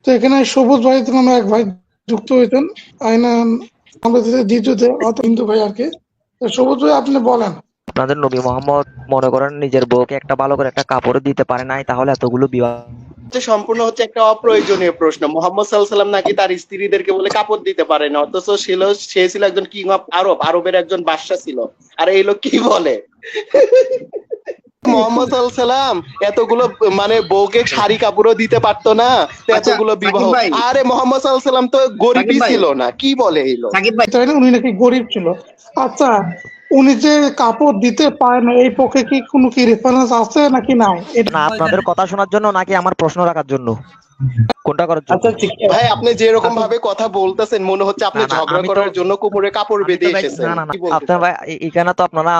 তো এখানে সবুজ ভাই নামে এক ভাই যুক্ত হয়েছেন আইনা আমাদের দ্বিতীয়তে অত হিন্দু ভাই আর কি। তো সবুজ ভাই আপনি বলেন। আপনাদের নবী মোহাম্মদ মনে করেন নিজের বউকে একটা ভালো করে একটা কাপড় দিতে পারে নাই, তাহলে এতগুলো বিবাহ সম্পূর্ণ হচ্ছে একটা অপ্রয়োজনীয় প্রশ্ন। মোহাম্মদ সাল্লাল্লাহু আলাইহি ওয়াসাল্লাম নাকি তার স্ত্রীদেরকে বলে কাপড় দিতে পারে না, অথচ সে ছিল একজন কিং অফ আরবের একজন বাদশা ছিল। আর এই লোক কি বলে মোহাম্মদ সাল্লাল্লাহু আলাইহি ওয়াসাল্লাম এতগুলো মানে বউকে শাড়ি কাপড়ও দিতে পারতো না, তো এতগুলো বিবাহ। আরে মোহাম্মদ সাল্লাল্লাহু আলাইহি ওয়াসাল্লাম তো গরিবই ছিল না, কি বলে এই লোক। তাই না, উনি নাকি গরিব ছিল। আচ্ছা, উনি যে কাপড় দিতে পারে না এই পক্ষে কি কোনো কি রেফারেন্স আছে নাকি নাই? না আপনাদের কথা শোনার জন্য নাকি আমার প্রশ্ন রাখার জন্য, কোনটা করার জন্য? ভাই আপনি যেরকম ভাবে কথা বলতেছেন মনে হচ্ছে আপনি ঝগড়া করার জন্য কোমরে কাপড় বেঁধে এসেছেন। না না না, আপনার ভাই এখানে তো আপনারা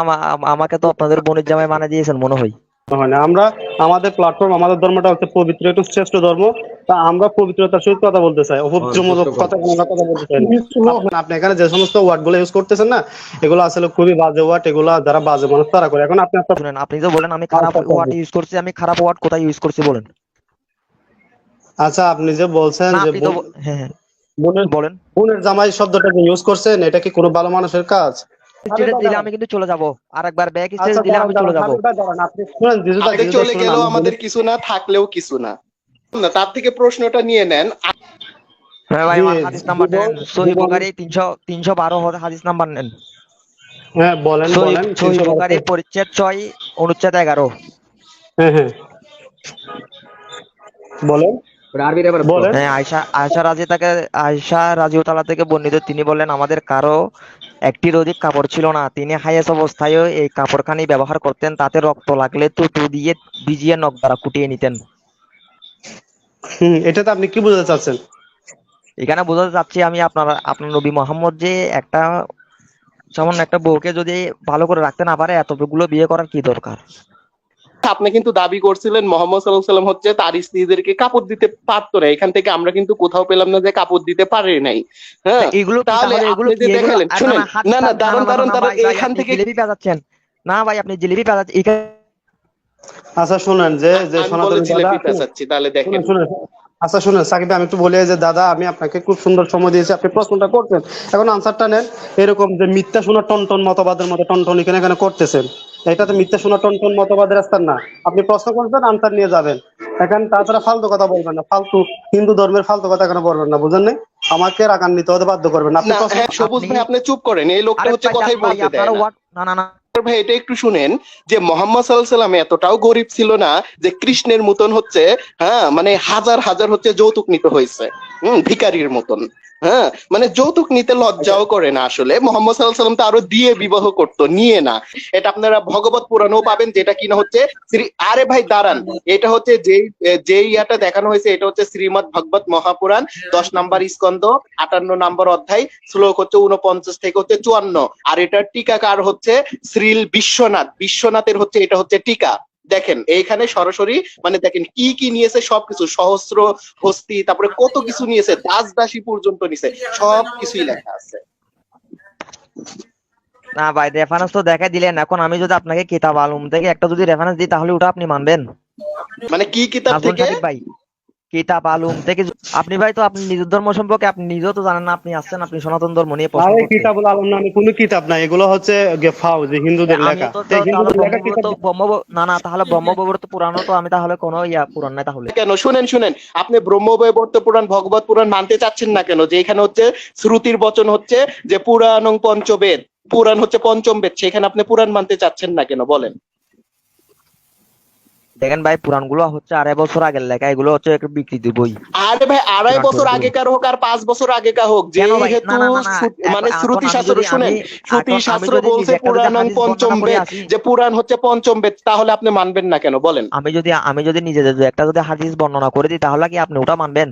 আমাকে তো আপনাদের বোনের জামাই মানে দিয়েছেন মনে হয়। হয় না, আমরা আমাদের প্ল্যাটফর্ম, আমাদের ধর্মটা হচ্ছে পবিত্র, একটু শ্রেষ্ঠ ধর্ম। তা আমরা পবিত্রতার সহিত কথা বলতে চাই, অপবিত্রমূলক কথা আমরা কথা বলতে চাই না। আপনি এখানে যে সমস্ত ওয়ার্ড গুলো ইউজ করতেছেন না, এগুলো আসলে খুবই বাজে ওয়ার্ড, এগুলা যারা বাজে মানুষ তারা করে। এখন আপনি আপনার শুনেন, আপনি তো বলেন আমি খারাপ ওয়ার্ড ইউজ করছি, আমি খারাপ ওয়ার্ড কোথায় ইউজ করছি বলেন? আচ্ছা, আপনি যে বলছেন না যে আপনি তো হ্যাঁ হ্যাঁ বোনের বলেন। বোনের জামাই শব্দটা যে ইউজ করছেন, এটা কি কোনো ভালো মানুষের কাজ? স্টেটাস দিলে আমি কিন্তু চলে যাব, আরেকবার ব্যাক আচ্ছা, স্টেটাস দিলে আমি চলে যাব। আপনি শুনেন, আগে চলে গেলেও আমাদের কিছু না, থাকলেও কিছু না, তার থেকে প্রশ্নটা নিয়ে নেন। হ্যাঁ ভাই, আমার হাদিস নাম্বার নেন, সহিহ বুখারী 312 হাদিস নাম্বার নেন। হ্যাঁ বলেন বলেন। সহিহ বুখারী পরিচ্ছেদ 6 অনুচ্ছেদ 11। হ্যাঁ হ্যাঁ বলেন বলেন। হ্যাঁ, আয়েশা রাদিয়াল্লাহু থেকে বর্ণিত, তিনি বললেন আমাদের কারো একটির অধিক কাপড় ছিল না, তিনি হায়াস অবস্থায়ও এই কাপড়খানি ব্যবহার করতেন, তাতে রক্ত লাগলে তুতু দিয়ে ভিজিয়ে নখ দ্বারা কুটিয়ে নিতেন। এটাতে আপনি কি বোঝাতে চাচ্ছেন? এখানে বোঝাতে চাচ্ছি আমি আপনার নবী মোহাম্মদ যে একটা সামান্য একটা বউকে যদি ভালো করে রাখতে না পারে, এতগুলো বিয়ে করার কি দরকার? আপনি কিন্তু দাবি করছিলেন মোহাম্মদ সাল্লাল্লাহু আলাইহি ওয়াসাল্লাম হচ্ছে তার স্ত্রীদেরকে কাপড় দিতে পারতো না, এখান থেকে আমরা কিন্তু কোথাও পেলাম না যে কাপড় দিতে পারে নাই। হ্যাঁ, এগুলো তাহলে আপনি যে দেখালেন, শুনেন, না না দাঁড়ান দাঁড়ান দাঁড়ান, এখান থেকে জিলিপি পেঁচাচ্ছেন না ভাই, আপনি জিলিপি পেঁচাচ্ছেন। আচ্ছা শুনেন, যে যে আমি সনাতনী বলে জিলিপি দাদা, পেঁচাচ্ছি, তাহলে দেখেন। শুনেন। আচ্ছা শুনেন সাকিব ভাই, আমি একটু বলি যে দাদা, আমি আপনাকে খুব সুন্দর সময় দিয়েছি, আপনি প্রশ্নটা করছেন, এখন আনসারটা নেন। এরকম যে মিথ্যা শোনা টনটন মতবাদের মতো টনটন এখানে এখানে করতেছেন, এটা তো মিথ্যা শোনা টনটন মতবাদের রাস্তার না। আপনি প্রশ্ন করবেন, আনসার নিয়ে যাবেন। এখন তাছাড়া ফালতু কথা বলবেন না, ফালতু হিন্দু ধর্মের ফালতু কথা এখানে বলবেন না, বুঝেন নাই? আমাকে রাগান্বিত হতে বাধ্য করবেন না। আপনি প্রশ্ন। হ্যাঁ সবুজ ভাই আপনি চুপ করেন, এই লোকটা হচ্ছে কথাই বলতে দেয় না। না না না ভাই এটা একটু শুনেন, যে মোহাম্মদ সাল্লাল্লাহু আলাইহি ওয়াসাল্লাম এতটাও গরিব ছিল না যে কৃষ্ণের মতন হচ্ছে, হ্যাঁ মানে হাজার হাজার হচ্ছে যৌতুক নিতে হয়েছে, ভিখারির মতন। হ্যাঁ, মানে যৌতুক নিতে লজ্জাও করে না আসলে। মোহাম্মদ সাল্লাল্লাহু আলাইহি ওয়াসাল্লাম তো আরো দিয়ে বিবাহ করতো, নিয়ে না। এটা আপনারা ভগবত পুরাণেও পাবেন, যেটা কিনা হচ্ছে আরে ভাই দাঁড়ান, এটা হচ্ছে যেই ইয়াটা দেখানো হয়েছে, এটা হচ্ছে শ্রীমদ ভগবত মহাপুরাণ 10 নম্বর স্কন্ধ 58 নম্বর অধ্যায়, শ্লোক হচ্ছে 49 থেকে হচ্ছে 54। আর এটার টিকাকার হচ্ছে শ্রীল বিশ্বনাথের হচ্ছে এটা হচ্ছে টিকা। দেখেন এইখানে সরাসরি মানে দেখেন কি কি নিয়েছে, সবকিছু, সহস্র হস্তি, তারপরে কত কিছু নিয়েছে, দাস দাসী পর্যন্ত নিয়েছে, সব কিছুই লেখা আছে। না ভাই, রেফারেন্স তো দেখাই দিলেন, এখন আমি যদি আপনাকে কিতাব আলম থেকে একটা যদি রেফারেন্স দিই, তাহলে ওটা আপনি মানবেন? মানে কি কিতাব থেকে? ভাই কিতাব আলম থেকে আপনি ভাই, তো আপনি নিজের ধর্ম সম্পর্কে আপনি নিজেও তো জানেন না, আপনি আসছেন আপনি সনাতন ধর্ম নিয়ে প্রশ্ন করতে। কিতাবুল আলম নামে কোনো কিতাব নাই, এগুলো হচ্ছে যে হিন্দুদের লেখা। না না, তাহলে ব্রহ্মবৈবর্ত পুরাণ তো আমি তাহলে কোনো পুরাণ নাই তাহলে কেন? শুনেন শুনেন, আপনি ব্রহ্মবৈবর্ত পুরাণ ভগবত পুরাণ মানতে চাচ্ছেন না কেন? যে এখানে হচ্ছে শ্রুতির বচন হচ্ছে যে পুরাণং পঞ্চবেদ, পুরাণ হচ্ছে পঞ্চম বেদ, সেখানে আপনি পুরাণ মানতে চাচ্ছেন না কেন বলেন? দেখেন ভাই, পুরাণ গুলো হচ্ছে 2.5 বছর আগের লেখা, এগুলো হচ্ছে একটু বিকৃতি বই। আরে ভাই 2.5 বছর আগেকার হোক আর 5 বছর আগেকার হোক, যেহেতু মানে শ্রুতি শাস্ত্র, শুনেন, শ্রুতি শাস্ত্র বলছে পুরাণং পঞ্চম বেদ, যে পুরাণ হচ্ছে পঞ্চম বেদ, তাহলে আপনি মানবেন না কেন বলেন? আমি যদি নিজে একটা যদি হাদিস বর্ণনা করে দিই, তাহলে কি আপনি ওটা মানবেন?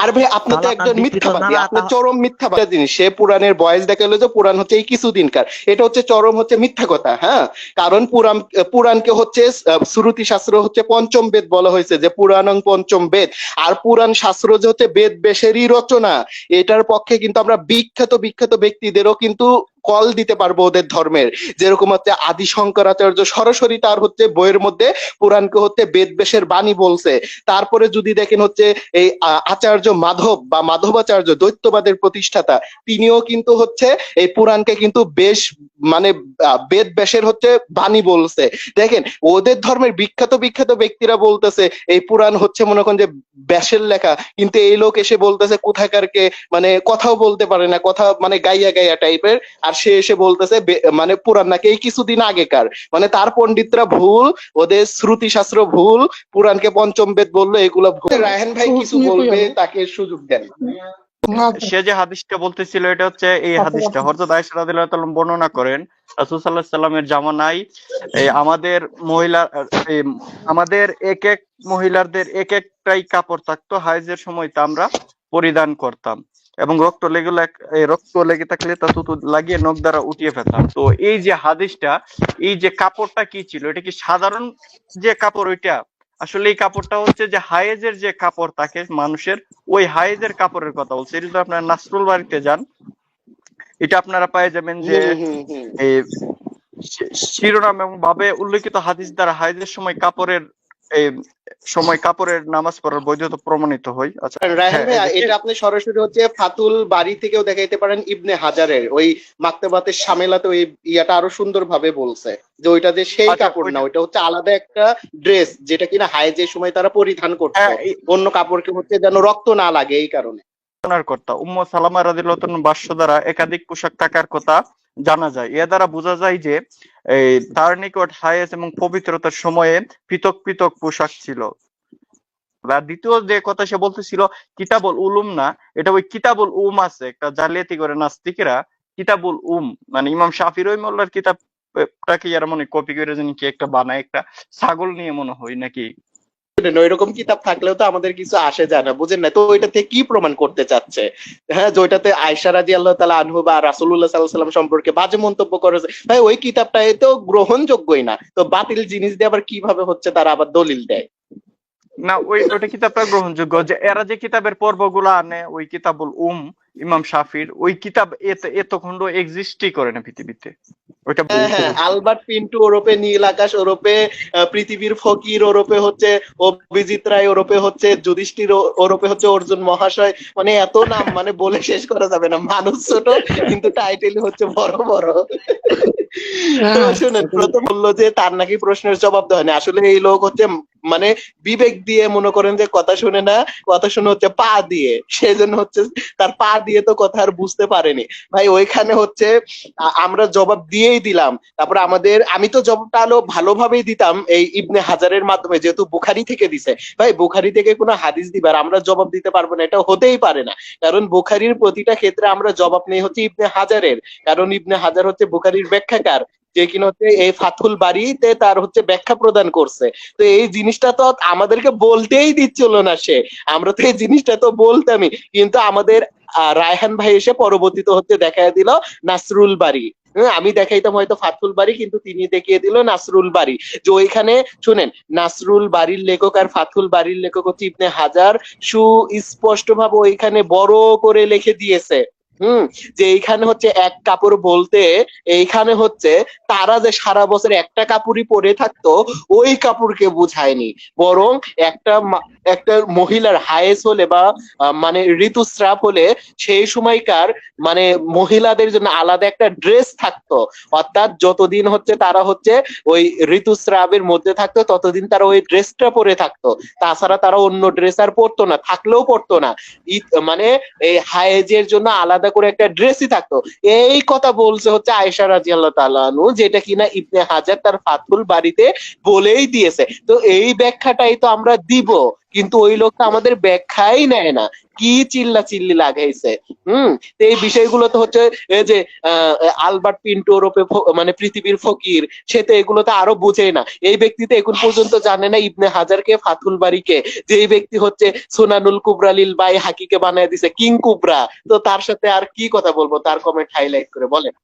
আর ভাই আপনি তো একজন মিথ্যাবাদী, আপনি চরম মিথ্যাবাদী জিনিস। সে পুরাণের বয়স দেখালো যে পুরাণ হচ্ছে এই কিছুদিনকার, এটা হচ্ছে চরম হচ্ছে মিথ্যা কথা। হ্যাঁ, কারণ পুরাণকে হচ্ছে শ্রুতি শাস্ত্র হচ্ছে পঞ্চম বেদ বলা হয়েছে, যে পুরাণং পঞ্চম বেদ। আর পুরাণ শাস্ত্র যে হচ্ছে বেদ বেশেরই রচনা, এটার পক্ষে কিন্তু আমরা বিখ্যাত বিখ্যাত ব্যক্তিদেরও কিন্তু কল দিতে পারবো ওদের ধর্মের, যেরকম হচ্ছে আদি শঙ্করাচার্য সরাসরি তার হচ্ছে বইয়ের মধ্যে পুরাণকে হচ্ছে বেদবেশের বাণী বলছে। তারপরে যদি দেখেন হচ্ছে এই আচার্য মাধব বা মাধবাচার্য দ্বৈতবাদের প্রতিষ্ঠাতা, তিনিও কিন্তু হচ্ছে এই পুরাণকে কিন্তু বেশ মানে বেদ ব্যাসের হচ্ছে বাণী বলছে। দেখেন ওদের ধর্মের বিখ্যাত বিখ্যাত ব্যক্তিরা বলতেছে এই পুরাণ হচ্ছে মনে করেন যে ব্যাসের লেখা, কিন্তু এই লোক এসে বলতেছে কোথাকারকে মানে কথাও বলতে পারে না, কথা মানে গাইয়া গাইয়া টাইপের, আর সে এসে বলতেছে মানে পুরাণ নাকি এই কিছুদিন আগেকার। মানে তার পণ্ডিতরা ভুল, ওদের শ্রুতি শাস্ত্র ভুল, পুরাণকে পঞ্চম বেদ বললো, এগুলো ভুল। রায়হান ভাই কিছু বলবে, তাকে সুযোগ দেন। সে যে হাদিসটা বলতেছিল এটা হচ্ছে এই হাদিসটা হযরত আয়েশা রাদিয়াল্লাহু তাআলা বর্ণনা করেন রাসূল সাল্লাল্লাহু আলাইহি সাল্লামের জামানায় আমাদের মহিলা আমাদের এক এক মহিলাদের এক একটাই কাপড় থাকতো, হাইজের সময় তা আমরা পরিধান করতাম এবং রক্ত লেগে থাকলে তা থুতু লাগিয়ে নখ দ্বারা উঠিয়ে ফেলতাম। তো এই যে হাদিসটা, এই যে কাপড়টা কি ছিল, এটা কি সাধারণ যে কাপড় ওইটা? আসলে এই কাপড়টা হচ্ছে যে হায়েজের যে কাপড় থাকে মানুষের, ওই হায়েজের কাপড়ের কথা বলছে। এটা যদি আপনারা নাসরুল বাড়িতে যান, এটা আপনারা পেয়ে যাবেন যে এই শিরোনাম এবং ভাবে উল্লেখিত হাদিস দ্বারা হায়েজের সময় কাপড়ের নামাজ পড়ার বৈধতা প্রমাণিত হয়। আচ্ছা রায়হান ভাই, এটা আপনি সরাসরি হচ্ছে ফাতুল বাড়ি থেকেও দেখাইতে পারেন, ইবনে হাজারের ওই মাকতাবাতের শামেলাতে ওই ইয়াটা আরো সুন্দর ভাবে বলছে যে ওইটা যে সেই কাপড় না, ওইটা হচ্ছে আলাদা একটা ড্রেস যেটা কিনা হায়েজের সময় তারা পরিধান করতো, অন্য কাপড়কে হচ্ছে যেন রক্ত না লাগে এই কারণে। কর্তা উম্মু সালামা রাদিয়াল্লাহু তাআলার ভাষ্য দ্বারা একাধিক পোশাক থাকার কথা জানা যায়। এ দ্বারা বোঝা যায় যে এই তার নিকট হায়েজ এবং পবিত্রতার সময়ে পৃথক পৃথক পোশাক ছিল। আর দ্বিতীয় যে কথা সে বলতেছিল কিতাবুল উলুম না, এটা ওই কিতাবুল উম আছে, একটা জালিয়াতি করে নাস্তিকেরা কিতাবুল উম মানে ইমাম শাফি রহিমাহুল্লাহর কিতাবটাকে এরা মনে কপি করে জানি কি একটা বানায়, একটা ছাগল নিয়ে মনে হয় নাকি। ওইরকম কিতাব থাকলেও তো আমাদের কিছু আসে যায় না, বুঝেন না তো ওইটা থেকে কি প্রমাণ করতে চাচ্ছে? হ্যাঁ, যেটাতে আয়েশা রাদিয়াল্লাহু তাআলা আনহু বা রাসূলুল্লাহ সাল্লাল্লাহু আলাইহি ওয়াসাল্লাম সম্পর্কে বাজে মন্তব্য করেছে, ভাই ওই কিতাবটা তো গ্রহণযোগ্যই না, তো বাতিল জিনিস দিয়ে আবার কিভাবে হচ্ছে তারা আবার দলিল দেয়? না ওইটা কিতাবটা গ্রহণযোগ্য, যে এরা যে কিতাবের পর্বগুলো আনে ওই কিতাবুল ইমাম শাফির ওই কিতাব এত খন্ড এক্সিস্টই করে না পৃথিবীতে। ওইটা আলবার্ট পিন্টু ওরপে নীল আকাশ ওরপে পৃথিবীর ফকির ওরপে হচ্ছে অভিজিৎ রায় ওরপে হচ্ছে যুধিষ্ঠির ওরপে হচ্ছে অর্জুন মহাশয়, মানে এত নাম মানে বলে শেষ করা যাবে না। মানুষ ছোট কিন্তু টাইটেল হচ্ছে বড় বড়। শুনেন, প্রথম বললো যে তার নাকি প্রশ্নের জবাব দেওয়া হয়নি। আসলে এই লোক হচ্ছে মানে বিবেক দিয়ে মনে করেন যে কথা শুনে না, কথা শুনে হচ্ছে পা দিয়ে, সেজন্য হচ্ছে তার পা দিয়ে তো কথা আর বুঝতে পারেনি। ভাই ওইখানে হচ্ছে আমরা জবাব দিয়েই দিলাম, তারপরে আমি তো জবাবটা আলো ভালোভাবেই দিতাম এই ইবনে হাজারের মাধ্যমে, যেহেতু বুখারী থেকে দিছে। ভাই বুখারী থেকে কোনো হাদিস দিবার আমরা জবাব দিতে পারবো না, এটা হতেই পারে না। কারণ বুখারীর প্রতিটা ক্ষেত্রে আমরা জবাব নেই হচ্ছে ইবনে হাজারের, কারণ ইবনে হাজার হচ্ছে বুখারীর ব্যাখ্যাকার, যে কিনা হচ্ছে এই ফাথুল বাড়িতে তার হচ্ছে ব্যাখ্যা প্রদান করছে। তো এই জিনিসটা তো আমাদেরকে বলতেই দিচ্ছিল না সে, আমরা তো এই জিনিসটা তো বলতামই, কিন্তু আমাদের রায়হান ভাই এসে পরবর্তীতে হচ্ছে দেখায় দিল নাসরুল বাড়ি। আমি দেখাইতাম হয়তো ফাথুল বাড়ি, কিন্তু তিনি দেখিয়ে দিল নাসরুল বাড়ি। যে ওইখানে শুনেন, নাসরুল বাড়ির লেখক আর ফাথুল বাড়ির লেখক হচ্ছে ইবনে হাজার সুস্পষ্ট ভাবে ওইখানে বড় করে লিখে দিয়েছে যে এইখানে হচ্ছে এক কাপড় বলতে এইখানে হচ্ছে তারা যে সারা বছর একটা কাপড়ই পরে থাকতো ওই কাপড়কে বুঝায়নি, বরং একটা মহিলার হায়েজ হলে বা মানে ঋতুস্রাব হলে সেই সময়কার মানে মহিলাদের জন্য আলাদা একটা ড্রেস থাকতো, অর্থাৎ যতদিন হচ্ছে তারা হচ্ছে ওই ঋতুস্রাবের মধ্যে থাকতো ততদিন তারা ওই ড্রেসটা পরে থাকতো, তাছাড়া তারা অন্য ড্রেস আর পরতো না, থাকলেও পরতো না। মানে এই হায়েজের জন্য আলাদা করে একটা ড্রেসই থাকতো। এই কথা বলছে হচ্ছে আয়েশা রাদিয়াল্লাহু তাআলা আনহু, যেটা কিনা ইবনে হাজার তার ফাথুল বাড়িতে বলেই দিয়েছে। তো এই ব্যাখ্যাটাই তো আমরা দিব, কিন্তু ওই লোকটা আমাদের ব্যাখ্যাই নেয় না, কি চিল্লা চিল্লি লাগাইছে। তো এই বিষয়গুলো তো হচ্ছে এই যে আলবার্ট পিন্টো ওরফে মানে পৃথিবীর ফকির, সে তো এগুলো তো আরো বুঝেই না। এই ব্যক্তি তো এখন পর্যন্ত জানে না ইবনে হাজারকে ফাথুল বাড়িকে, যে এই ব্যক্তি হচ্ছে সুনানুল কুবরা লিল বাই হাকিকে বানায় দিছে কিং কুবরা। তো তার সাথে আর কি কথা বলবো, তার কমেন্ট হাইলাইট করে বলেন।